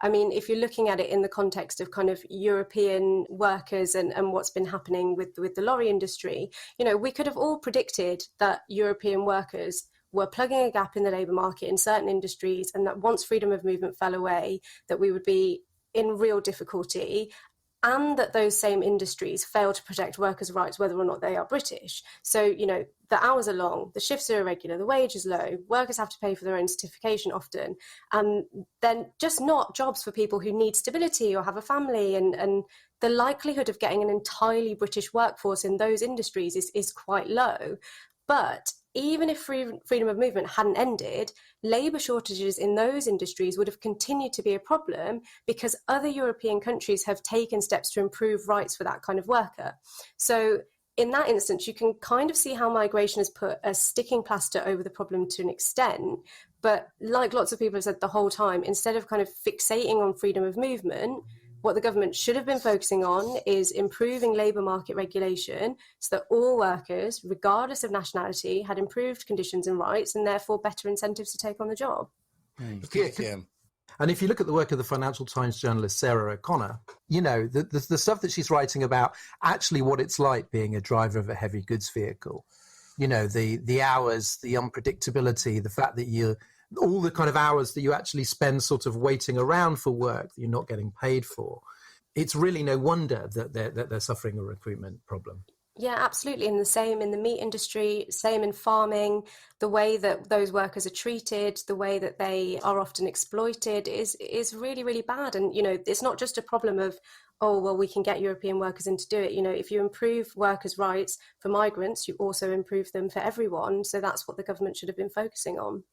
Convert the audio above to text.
I mean, if you're looking at it in the context of kind of European workers and what's been happening with the lorry industry, we could have all predicted that European workers were plugging a gap in the labour market in certain industries, and that once freedom of movement fell away, that we would be in real difficulty, and that those same industries fail to protect workers' rights, whether or not they are British. So, the hours are long, the shifts are irregular, the wage is low, workers have to pay for their own certification often, and then just not jobs for people who need stability or have a family, and the likelihood of getting an entirely British workforce in those industries is quite low. But even if freedom of movement hadn't ended, labour shortages in those industries would have continued to be a problem because other European countries have taken steps to improve rights for that kind of worker. So in that instance, you can kind of see how migration has put a sticking plaster over the problem to an extent. But like lots of people have said the whole time, instead of kind of fixating on freedom of movement, what the government should have been focusing on is improving labour market regulation so that all workers, regardless of nationality, had improved conditions and rights and therefore better incentives to take on the job. And if you look at the work of the Financial Times journalist Sarah O'Connor, the stuff that she's writing about actually what it's like being a driver of a heavy goods vehicle, the hours, the unpredictability, the fact that all the kind of hours that you actually spend sort of waiting around for work that you're not getting paid for. It's really no wonder that they're suffering a recruitment problem. Yeah, absolutely. And the same in the meat industry, same in farming, the way that those workers are treated, the way that they are often exploited is really, really bad. And, it's not just a problem of, oh, well, we can get European workers in to do it. If you improve workers' rights for migrants, you also improve them for everyone. So that's what the government should have been focusing on.